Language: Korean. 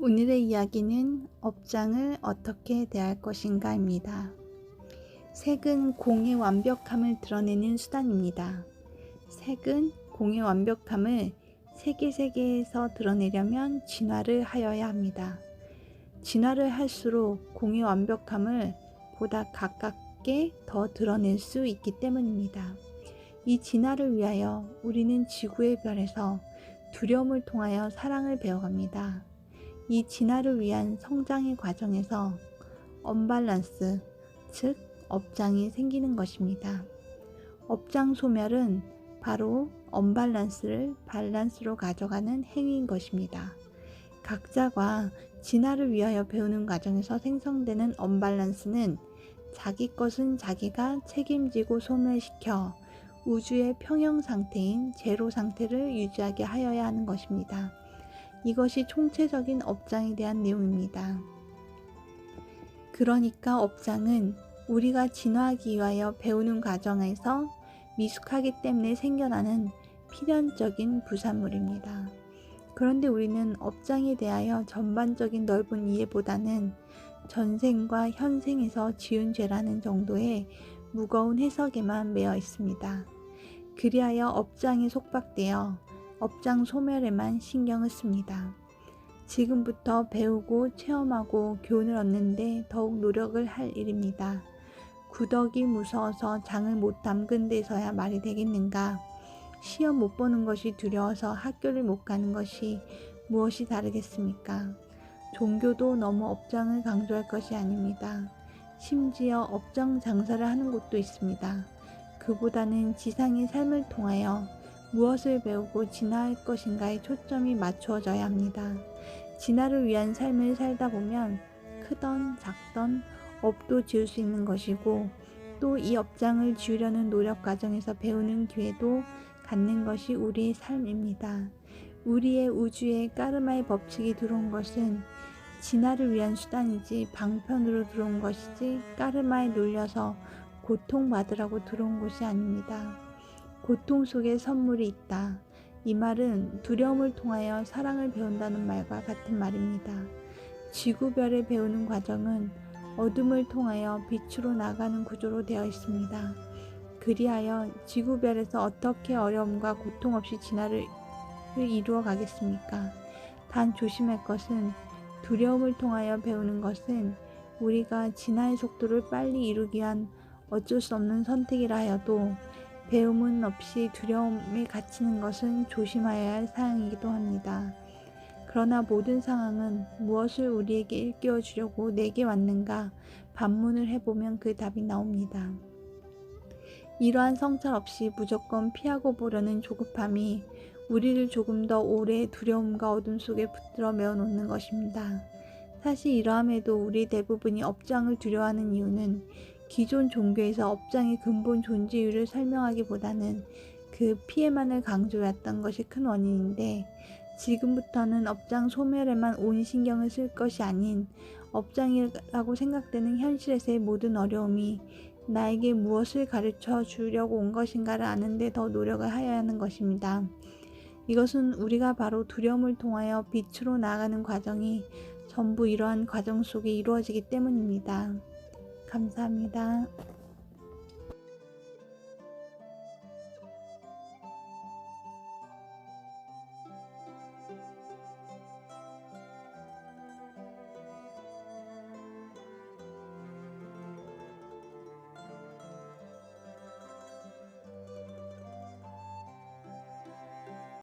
오늘의 이야기는 업장을 어떻게 대할 것인가입니다. 색은 공의 완벽함을 드러내는 수단입니다. 색은 공의 완벽함을 세계에서 드러내려면 진화를 하여야 합니다. 진화를 할수록 공의 완벽함을 보다 가깝게 더 드러낼 수 있기 때문입니다. 이 진화를 위하여 우리는 지구의 별에서 두려움을 통하여 사랑을 배워갑니다. 이 진화를 위한 성장의 과정에서 언밸런스, 즉 업장이 생기는 것입니다. 업장 소멸은 바로 언밸런스를 밸런스로 가져가는 행위인 것입니다. 각자가 진화를 위하여 배우는 과정에서 생성되는 언밸런스는 자기 것은 자기가 책임지고 소멸시켜 우주의 평형 상태인 제로 상태를 유지하게 하여야 하는 것입니다. 이것이 총체적인 업장에 대한 내용입니다. 그러니까 업장은 우리가 진화하기 위하여 배우는 과정에서 미숙하기 때문에 생겨나는 필연적인 부산물입니다. 그런데 우리는 업장에 대하여 전반적인 넓은 이해보다는 전생과 현생에서 지은 죄라는 정도의 무거운 해석에만 매여 있습니다. 그리하여 업장에 속박되어 업장 소멸에만 신경을 씁니다. 지금부터 배우고 체험하고 교훈을 얻는데 더욱 노력을 할 일입니다. 구덕이 무서워서 장을 못 담근 데서야 말이 되겠는가? 시험 못 보는 것이 두려워서 학교를 못 가는 것이 무엇이 다르겠습니까? 종교도 너무 업장을 강조할 것이 아닙니다. 심지어 업장 장사를 하는 곳도 있습니다. 그보다는 지상의 삶을 통하여 무엇을 배우고 진화할 것인가에 초점이 맞추어져야 합니다. 진화를 위한 삶을 살다 보면 크던 작던 업도 지을 수 있는 것이고 또 이 업장을 지우려는 노력 과정에서 배우는 기회도 갖는 것이 우리의 삶입니다. 우리의 우주에 까르마의 법칙이 들어온 것은 진화를 위한 수단이지 방편으로 들어온 것이지 까르마에 눌려서 고통받으라고 들어온 것이 아닙니다. 고통 속에 선물이 있다. 이 말은 두려움을 통하여 사랑을 배운다는 말과 같은 말입니다. 지구별을 배우는 과정은 어둠을 통하여 빛으로 나가는 구조로 되어 있습니다. 그리하여 지구별에서 어떻게 어려움과 고통 없이 진화를 이루어 가겠습니까? 단 조심할 것은 두려움을 통하여 배우는 것은 우리가 진화의 속도를 빨리 이루기 위한 어쩔 수 없는 선택이라 하여도 배움은 없이 두려움에 갇히는 것은 조심하여야 할 사항이기도 합니다. 그러나 모든 상황은 무엇을 우리에게 일깨워 주려고 내게 왔는가 반문을 해보면 그 답이 나옵니다. 이러한 성찰 없이 무조건 피하고 보려는 조급함이 우리를 조금 더 오래 두려움과 어둠 속에 붙들어 메워 놓는 것입니다. 사실 이러함에도 우리 대부분이 업장을 두려워하는 이유는 기존 종교에서 업장의 근본 존재 이유를 설명하기보다는 그 피해만을 강조했던 것이 큰 원인인데 지금부터는 업장 소멸에만 온 신경을 쓸 것이 아닌 업장이라고 생각되는 현실에서의 모든 어려움이 나에게 무엇을 가르쳐 주려고 온 것인가를 아는 데 더 노력을 하여야 하는 것입니다. 이것은 우리가 바로 두려움을 통하여 빛으로 나아가는 과정이 전부 이러한 과정 속에 이루어지기 때문입니다. 감사합니다.